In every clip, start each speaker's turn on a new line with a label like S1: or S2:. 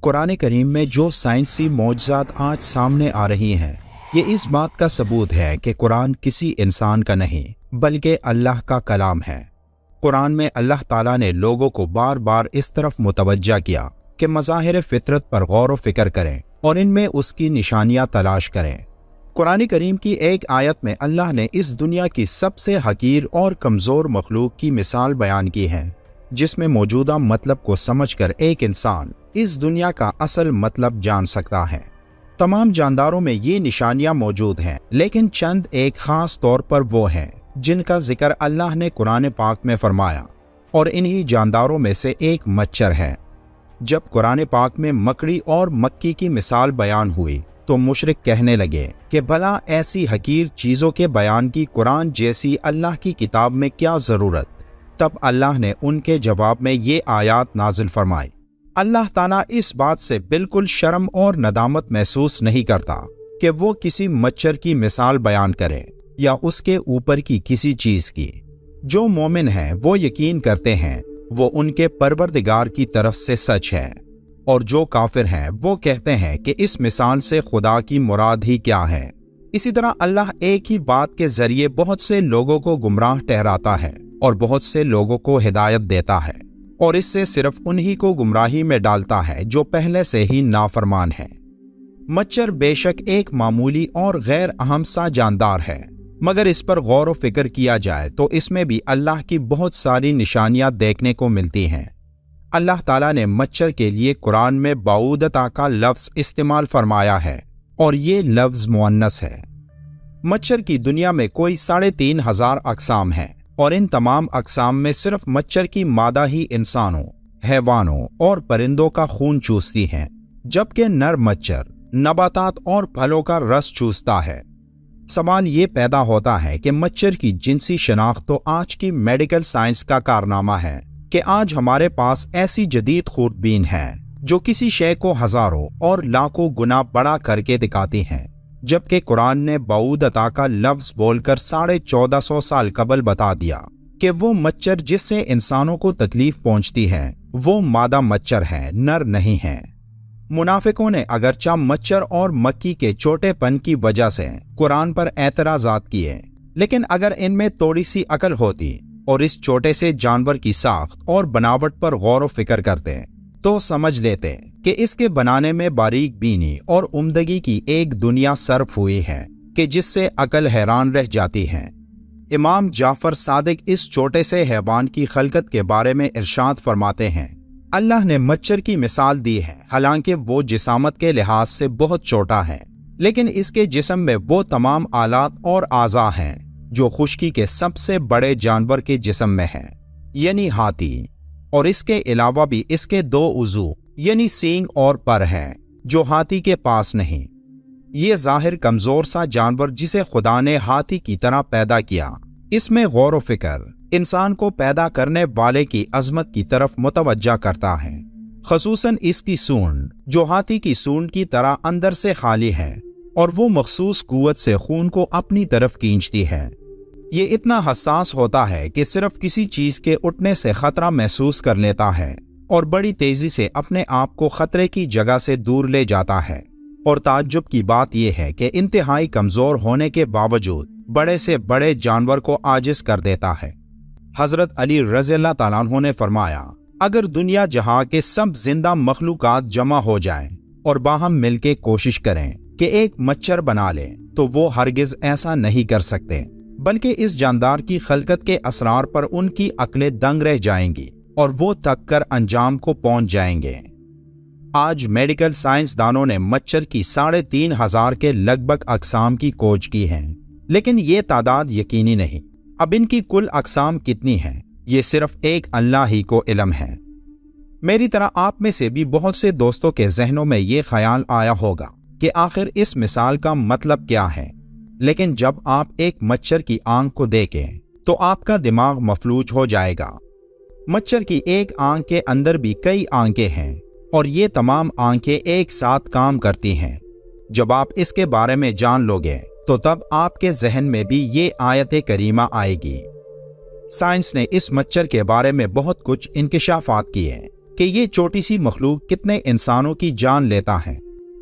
S1: कुरान करीम में जो साइंसी मौजज़ात आज सामने आ रही हैं, ये इस बात का सबूत है कि कुरान किसी इंसान का नहीं बल्कि अल्लाह का कलाम है। कुरान में अल्लाह ताला ने लोगों को बार बार इस तरफ मुतवज्जा किया कि मज़ाहिर फितरत पर गौर व फिक्र करें और इनमें उसकी निशानियाँ तलाश करें। कुरान करीम की एक आयत में अल्लाह ने इस दुनिया की सबसे हकीर और कमज़ोर मखलूक की मिसाल बयान की है, जिसमें मौजूदा मतलब को समझकर एक इंसान इस दुनिया का असल मतलब जान सकता है। तमाम जानदारों में ये निशानियां मौजूद हैं, लेकिन चंद एक खास तौर पर वो हैं जिनका जिक्र अल्लाह ने कुरान पाक में फरमाया, और इन्हीं जानदारों में से एक मच्छर है। जब कुरान पाक में मकड़ी और मक्खी की मिसाल बयान हुई तो मुशरिक कहने लगे कि भला ऐसी हकीर चीज़ों के बयान की कुरान जैसी अल्लाह की किताब में क्या ज़रूरत। तब अल्लाह ने उनके जवाब में ये आयत नाजिल फरमाई। अल्लाह ताला इस बात से बिल्कुल शर्म और नदामत महसूस नहीं करता कि वो किसी मच्छर की मिसाल बयान करे या उसके ऊपर की किसी चीज़ की। जो मोमिन हैं वो यकीन करते हैं वो उनके परवरदिगार की तरफ से सच है, और जो काफिर हैं वो कहते हैं कि इस मिसाल से खुदा की मुराद ही क्या है। इसी तरह अल्लाह एक ही बात के जरिए बहुत से लोगों को गुमराह ठहराता है और बहुत से लोगों को हिदायत देता है, और इससे सिर्फ उन्हीं को गुमराही में डालता है जो पहले से ही नाफरमान है। मच्छर बेशक एक मामूली और गैर अहम सा जानदार है, मगर इस पर गौर व फिक्र किया जाए तो इसमें भी अल्लाह की बहुत सारी निशानियां देखने को मिलती हैं। अल्लाह ताला ने मच्छर के लिए कुरान में बाऊदता का लफ्ज़ इस्तेमाल फरमाया है, और ये लफ्ज़ मुअन्नस है। मच्छर की दुनिया में कोई 3,500 अक़साम हैं, और इन तमाम अक़साम में सिर्फ मच्छर की मादा ही इंसानों, हैवानों और परिंदों का खून चूसती हैं, जबकि नर मच्छर नबातात और फलों का रस चूसता है। सवाल ये पैदा होता है कि मच्छर की जिनसी शनाख्त तो आज की मेडिकल साइंस का कारनामा है कि आज हमारे पास ऐसी जदीद खूरबीन है जो किसी शय को हजारों और लाखों गुना बड़ा करके दिखाती हैं, जबकि कुरान ने बाऊदता का लफ्ज़ बोलकर 1450 साल कबल बता दिया कि वो मच्छर जिससे इंसानों को तकलीफ पहुंचती है वो मादा मच्छर है, नर नहीं है। मुनाफिकों ने अगरचा मच्छर और मक्खी के छोटेपन की वजह से कुरान पर एतराज़ात किए, लेकिन अगर इनमें थोड़ी सी अकल होती और इस छोटे से जानवर की साख्त और बनावट पर गौर व फिक्र करते तो समझ लेते कि इसके बनाने में बारीक बीनी और उम्दगी की एक दुनिया सर्फ हुई है कि जिससे अकल हैरान रह जाती है। इमाम जाफर सादिक इस छोटे से हैवान की खलकत के बारे में इरशाद फरमाते हैं, अल्लाह ने मच्छर की मिसाल दी है, हालांकि वो जिसामत के लिहाज से बहुत छोटा है, लेकिन इसके जिस्म में वो तमाम आलात और आज़ा हैं जो खुश्की के सबसे बड़े जानवर के जिस्म में हैं, यानी हाथी, और इसके अलावा भी इसके 2 उज़ू यानी सींग और पर हैं जो हाथी के पास नहीं। ये जाहिर कमज़ोर सा जानवर जिसे खुदा ने हाथी की तरह पैदा किया, इसमें गौर व फिक्र इंसान को पैदा करने वाले की अजमत की तरफ मुतवज्जा करता है, खसूसन इसकी सूंड जो हाथी की सूंड की तरह अंदर से खाली है और वो मखसूस कुव्वत से खून को अपनी तरफ खींचती है। ये इतना हसास होता है कि सिर्फ किसी चीज़ के उठने से ख़तरा महसूस कर लेता है और बड़ी तेज़ी से अपने आप को ख़तरे की जगह से दूर ले जाता है। और ताज्जुब की बात यह है कि इंतहाई कमज़ोर होने के बावजूद बड़े से बड़े जानवर को आजिज़ कर देता है। हज़रत अली रज़ियल्लाहु ताला अन्हु ने फरमाया, अगर दुनिया जहाँ के सब जिंदा मखलूक़ात जमा हो जाएं और बाहम मिल के कोशिश करें कि एक मच्छर बना लें तो वो हरगिज़ ऐसा नहीं कर सकते, बल्कि इस जानदार की खलकत के असरार पर उनकी अक्लें दंग रह जाएंगी और वो थक कर अंजाम को पहुंच जाएंगे। आज मेडिकल साइंसदानों ने मच्छर की 3,500 के लगभग अक़साम की खोज की है, लेकिन ये तादाद यकीनी नहीं। अब इनकी कुल अक़साम कितनी हैं ये सिर्फ एक अल्लाह ही को इल्म है। मेरी तरह आप में से भी बहुत से दोस्तों के जहनों में ये ख्याल आया होगा कि आखिर इस मिसाल का मतलब क्या है, लेकिन जब आप एक मच्छर की आंख को देखें तो आपका दिमाग मफलूज हो जाएगा। मच्छर की एक आंख के अंदर भी कई आंखें हैं और ये तमाम आंखें एक साथ काम करती हैं। जब आप इसके बारे में जान लोगे तो तब आपके जहन में भी ये आयत करीमा आएगी। साइंस ने इस मच्छर के बारे में बहुत कुछ इंकिशाफात किए, कि ये छोटी सी मखलूक कितने इंसानों की जान लेता है।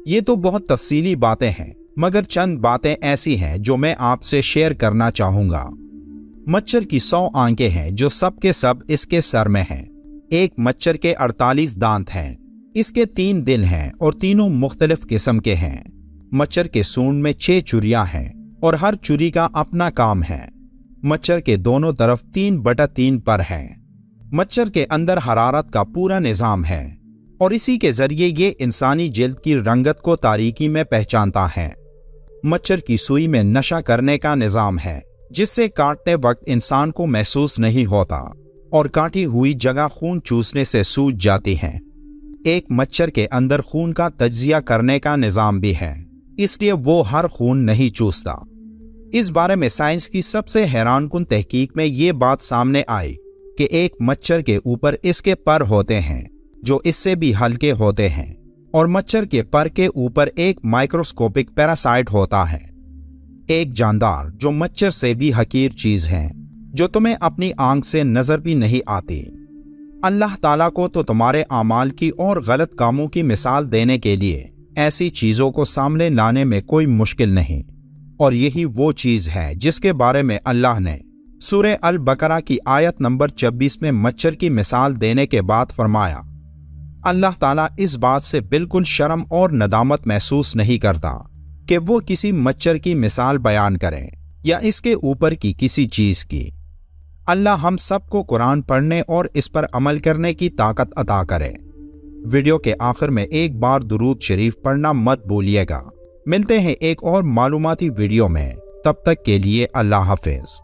S1: ये तो बहुत तफसीली बातें हैं, मगर चंद बातें ऐसी हैं जो मैं आपसे शेयर करना चाहूंगा। मच्छर की 100 आंखें हैं जो सब के सब इसके सर में हैं। एक मच्छर के 48 दांत हैं। इसके 3 दिल हैं और तीनों मुख्तलिफ किस्म के हैं। मच्छर के सूंड में 6 चुरियां हैं और हर चुरी का अपना काम है। मच्छर के दोनों तरफ 3/3 पर हैं। मच्छर के अंदर हरारत का पूरा निज़ाम है और इसी के जरिए ये इंसानी जिल्द की रंगत को तारीकी में पहचानता है। मच्छर की सुई में नशा करने का निज़ाम है, जिससे काटते वक्त इंसान को महसूस नहीं होता और काटी हुई जगह खून चूसने से सूज जाती है। एक मच्छर के अंदर खून का तज्जिया करने का निज़ाम भी है, इसलिए वो हर खून नहीं चूसता। इस बारे में साइंस की सबसे हैरानकुन तहकीक में ये बात सामने आई कि एक मच्छर के ऊपर इसके पर होते हैं जो इससे भी हल्के होते हैं, और मच्छर के पर के ऊपर एक माइक्रोस्कोपिक पैरासाइट होता है, एक जानदार जो मच्छर से भी हकीर चीज है, जो तुम्हें अपनी आंख से नजर भी नहीं आती। अल्लाह ताला को तो तुम्हारे आमाल की और गलत कामों की मिसाल देने के लिए ऐसी चीजों को सामने लाने में कोई मुश्किल नहीं, और यही वो चीज है जिसके बारे में अल्लाह ने सूरह अल बकरा की आयत नंबर 26 में मच्छर की मिसाल देने के बाद फरमाया, अल्लाह ताला इस बात से बिल्कुल शर्म और नदामत महसूस नहीं करता कि वो किसी मच्छर की मिसाल बयान करें या इसके ऊपर की किसी चीज की। अल्लाह हम सबको कुरान पढ़ने और इस पर अमल करने की ताकत अता करे। वीडियो के आखिर में एक बार दुरूद शरीफ पढ़ना मत भूलिएगा। मिलते हैं एक और मालूमाती वीडियो में, तब तक के लिए अल्लाह हाफिज।